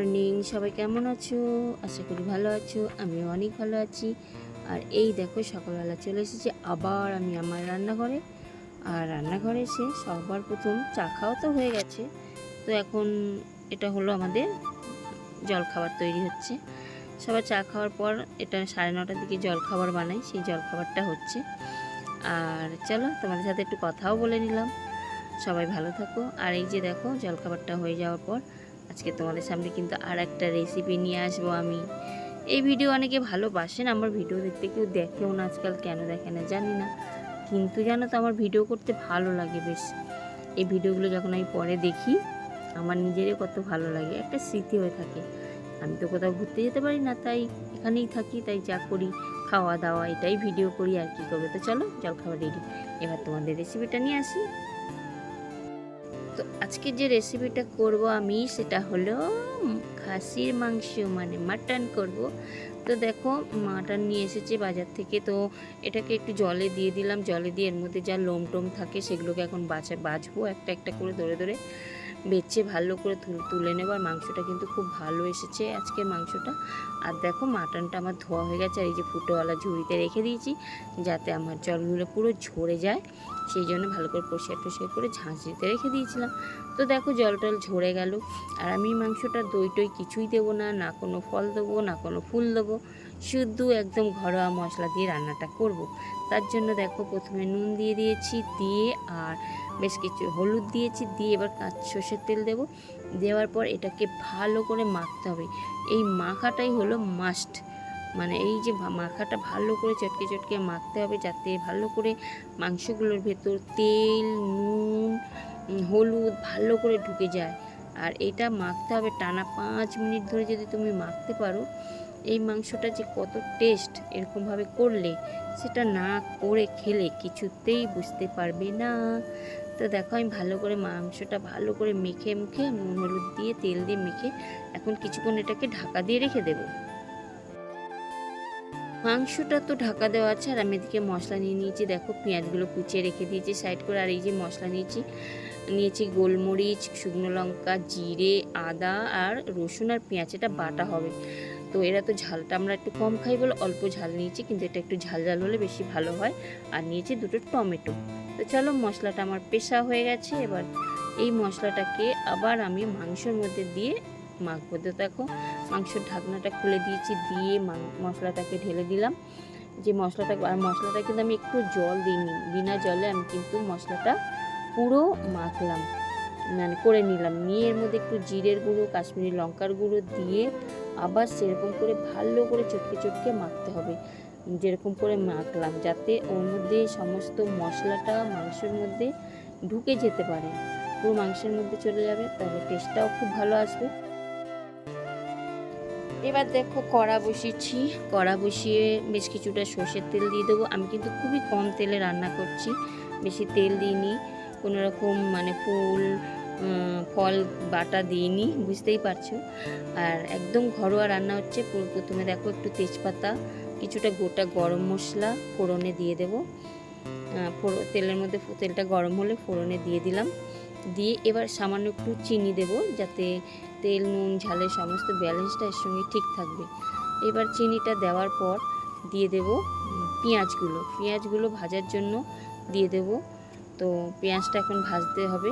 Morning, সবাই কেমন আছো? আশা করি ভালো আছো। আমিও অনেক ভালো আছি। আর এই দেখো সকালবেলা চলে এসেছি আবার আমি আমার রান্নাঘরে। আর রান্নাঘরে এসে সবার প্রথম চা খাওয়া তো হয়ে গেছে, তো এখন এটা হলো আমাদের জলখাবার তৈরি হচ্ছে। সবার চা খাওয়ার পর এটা 9:30টার দিকে জলখাবার বানাই, সেই জলখাবারটা হচ্ছে। আর চলো তোমাদের সাথে একটু কথাও বলে নিলাম। সবাই ভালো থাকো। আর এই যে দেখো জলখাবারটা হয়ে যাওয়ার পর আজকে তোমাদের সামনে কিন্তু আর একটা রেসিপি নিয়ে আসবো আমি। এই ভিডিও অনেকে ভালোবাসেন, আমার ভিডিও দেখতে কেউ দেখেও না আজকাল, কেন দেখে না জানি না, কিন্তু জানো তো আমার ভিডিও করতে ভালো লাগে বেশ। এই ভিডিওগুলো যখন আমি পরে দেখি আমার নিজেরই কত ভালো লাগে, একটা স্মৃতি হয়ে থাকে। আমি তো কোথাও ঘুরতে যেতে পারি না, তাই এখানেই থাকি, তাই যা করি খাওয়া দাওয়া এটাই ভিডিও করি, আর কি করবে। তো চলো জলখাবার রেডি, এবার তোমাদের রেসিপিটা নিয়ে আসি। তো আজকে যে রেসিপিটা করব আমি সেটা হলো খাসির মাংস, মানে মাটন করব। তো দেখো মাটন নিয়ে এসেছে বাজার থেকে, তো এটাকে একটু জলে দিয়ে দিলাম। জলে দিয়ে এর মধ্যে যা লোম টোম থাকে সেগুলোকে এখন বাছবো একটা একটা করে ধরে ধরে বেছে ভালো করে তুলে নেব। আর মাংসটা কিন্তু খুব ভালো এসেছে আজকের মাংসটা। আর দেখো মাটনটা আমার ধোয়া হয়ে গেছে, আর এই যে ফুটোওয়ালা ঝুড়িতে রেখে দিয়েছি যাতে আমার জলগুলো পুরো ঝরে যায়, সেই জন্য ভালো করে পরিষ্কার করে ঝাঁঝরিতে রেখে দিয়েছিলাম। তো দেখো জল টল ঝরে গেল। আর আমি মাংসটা দই টই কিছুই দেবো না, না কোনো ফল দেবো না কোনো ফুল দেবো, শুধু একদম ঘরোয়া মশলা দিয়ে রান্নাটা করব। তার জন্য দেখো প্রথমে নুন দিয়ে দিয়েছি, দিয়ে আর বেশ কিছু হলুদ দিয়েছি, দিয়ে এবার সর্ষের তেল দেবো। দেওয়ার পর এটাকে ভালো করে মাখতে হবে। এই মাখাটাই হলো মাস্ট, মানে এই যে মাখাটা ভালো করে চটকে চটকে মাখতে হবে যাতে ভালো করে মাংসগুলোর ভেতর তেল নুন হলুদ ভালো করে ঢুকে যায়। আর এটা মাখতে হবে টানা 5 মিনিট ধরে। যদি তুমি মাখতে পারো এই মাংসটা যে কত টেস্ট এরকমভাবে করলে, সেটা না করে খেলে কিছুতেই বুঝতে পারবে না। তো দেখো আমি ভালো করে মাংসটা ভালো করে মেখে মুখে নুন হলুদ দিয়ে তেল দিয়ে মেখে এখন কিছুক্ষণ এটাকে ঢাকা দিয়ে রেখে দেবো। মাংসটা তো ঢাকা দেওয়া আছে, আর আমি এদিকে মশলা নিয়ে নিয়েছি। দেখো পেঁয়াজগুলো কুচিয়ে রেখে দিয়েছি সাইড করে। আর এই যে মশলা নিয়েছি গোলমরিচ, শুকনো লঙ্কা, জিরে, আদা আর রসুন আর পেঁয়াজ, এটা বাটা হবে। তো এরা তো ঝালটা আমরা একটু কম খাই বলে অল্প ঝাল নিয়েছি, কিন্তু এটা একটু ঝাল ঝাল হলে বেশি ভালো হয়। আর নিয়েছি 2টো টমেটো। তো চলো মশলাটা আমার পেশা হয়ে গেছে, এবার এই মশলাটাকে আবার আমি মাংসের মধ্যে দিয়ে মাখবো। তো দেখো মাংসের ঢাকনাটা খুলে দিয়েছি, দিয়ে মশলাটাকে ঢেলে দিলাম। যে মশলাটা, আর মশলাটা কিন্তু আমি একটু জল দিইনি, বিনা জলে আমি কিন্তু মশলাটা পুরো মাখলাম, মানে করে নিলাম। নিয়ে এর মধ্যে একটু জিরের গুঁড়ো কাশ্মীরি লঙ্কার গুঁড়ো দিয়ে আবার সেরকম করে ভালো করে চটকে চটকে মাখতে হবে, যেরকম করে মাখলাম, যাতে ওর মধ্যে সমস্ত মশলাটা মাংসের মধ্যে ঢুকে যেতে পারে, পুরো মাংসের মধ্যে চলে যাবে, তাহলে টেস্টটাও খুব ভালো আসবে। এবার দেখো কড়া বসিয়ে বেশ কিছুটা সর্ষের তেল দিয়ে দেবো। আমি কিন্তু খুবই কম তেলে রান্না করছি, বেশি তেল দিইনি, কোনো রকম মানে ফল বাটা দিইনি, বুঝতেই পারছো। আর একদম ঘরোয়া রান্না হচ্ছে। প্রথমে দেখো একটু তেজপাতা, কিছুটা গোটা গরম মশলা ফোড়নে দিয়ে দেবো। তেলের মধ্যে তেলটা গরম হলে ফোড়নে দিয়ে দিলাম। দিয়ে এবার সামান্য একটু চিনি দেব, যাতে তেল নুন ঝালের সমস্ত ব্যালেন্সটা এর সঙ্গে ঠিক থাকবে। এবার চিনিটা দেওয়ার পর দিয়ে দেব পেঁয়াজগুলো ভাজার জন্য দিয়ে দেব। তো পেঁয়াজটা এখন ভাজতে হবে।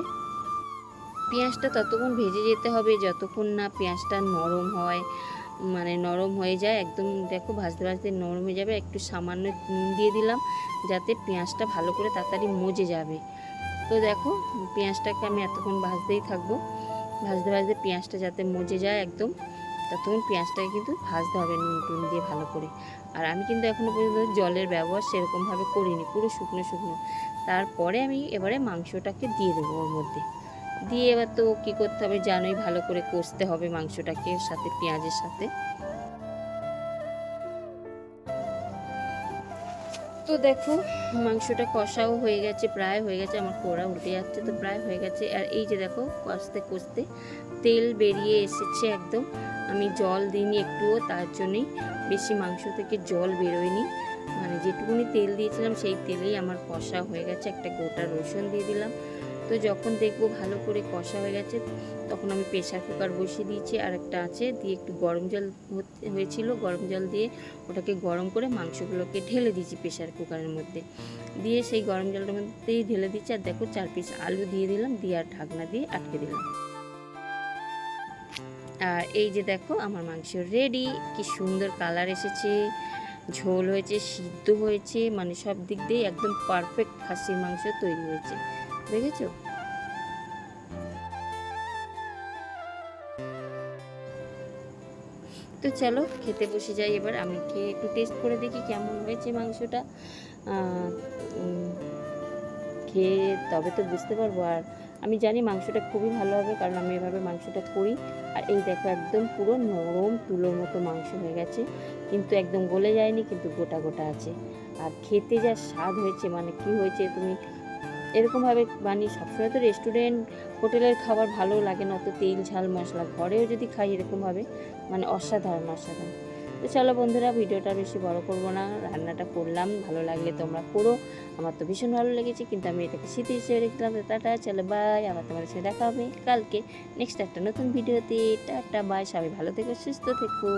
পেঁয়াজটা ততক্ষণ ভেজে যেতে হবে যতক্ষণ না পেঁয়াজটা নরম হয়, মানে নরম হয়ে যায় একদম। দেখো ভাজতে ভাজতে নরম হয়ে যাবে। একটু সামান্য নুন দিয়ে দিলাম যাতে পেঁয়াজটা ভালো করে তাড়াতাড়ি মজে যাবে। তো দেখো পেঁয়াজটাকে আমি এতক্ষণ ভাজতেই থাকবো, ভাজতে ভাজতে পেঁয়াজটা যাতে মজে যায় একদম, ততক্ষণ পেঁয়াজটাকে কিন্তু ভাজতে হবে নুন টুন দিয়ে ভালো করে। আর আমি কিন্তু এখনও পর্যন্ত জলের ব্যবহার সেরকমভাবে করিনি, পুরো শুকনো শুকনো। তারপরে আমি এবারে মাংসটাকে দিয়ে দেবো ওর মধ্যে। দিয়ে এবার তো কী করতে হবে জানোই, ভালো করে কষতে হবে মাংসটাকে সাথে পেঁয়াজের সাথে। তো দেখো মাংসটা কষাও হয়ে গেছে, প্রায় হয়ে গেছে, আমার কোড়া উল্টে যাচ্ছে, তো প্রায় হয়ে গেছে। আর এই যে দেখো কষতে কষতে তেল বেরিয়ে এসেছে একদম। আমি জল দিইনি একটুও, তার জন্যই বেশি মাংস থেকে জল বেরোয়নি, মানে যেটুকুনি তেল দিয়েছিলাম সেই তেলেই আমার কষা হয়ে গেছে। একটা গোটা রসুন দিয়ে দিলাম, তো যখন দেখবো ভালো করে কষা হয়ে গেছে তখন আমি প্রেশার কুকার বসিয়ে দিয়েছি, আর একটা আছে দিয়ে একটু গরম জল হয়েছিল, গরম জল দিয়ে ওটাকে গরম করে মাংসগুলোকে ঢেলে দিয়েছি প্রেশার কুকারের মধ্যে, দিয়ে সেই গরম জলের মধ্যেই ঢেলে দিচ্ছি। আর দেখো 4 পিস আলু দিয়ে দিলাম, দিয়ে আর ঢাকনা দিয়ে আটকে দিলাম। আর এই যে দেখো আমার মাংস রেডি, কি সুন্দর কালার এসেছে, ঝোল হয়েছে, সিদ্ধ হয়েছে, মানে সব দিক দিয়ে একদম পারফেক্ট খাসির মাংস তৈরি হয়েছে, দেখেছো? তো চলো খেতে বসে যাই এবার। আমি খেয়ে একটু টেস্ট করে দেখি কেমন হয়েছে মাংসটা। খেয়ে তবে তো বুঝতে পারবো। আর আমি জানি মাংসটা খুবই ভালো হবে, কারণ আমি এভাবে মাংসটা করি। আর এই দেখো একদম পুরো নরম তুলোর মতো মাংস হয়ে গেছে, কিন্তু একদম গলে যায়নি, কিন্তু গোটা গোটা আছে। আর খেতে যা স্বাদ হয়েছে, মানে কি হয়েছে, তুমি এরকমভাবে বানিয়ে, সবসময় তো রেস্টুরেন্ট হোটেলের খাবার ভালো লাগে না, অত তেল ঝাল মশলা, ঘরেও যদি খাই এরকমভাবে, মানে অসাধারণ অসাধারণ। তো চলো বন্ধুরা, ভিডিওটা বেশি বড় করবো না, রান্নাটা করলাম, ভালো লাগলে তোমরা করো। আমার তো ভীষণ ভালো লেগেছে, কিন্তু আমি এটাকে স্মৃতি হিসেবে রেখেছিলাম। টাটা, চলো বাই, আবার তোমার সাথে দেখা হবে কালকে নেক্সট একটা নতুন ভিডিওতে। টাটা বাই, সবাই ভালো থেকো, সুস্থ থেকো।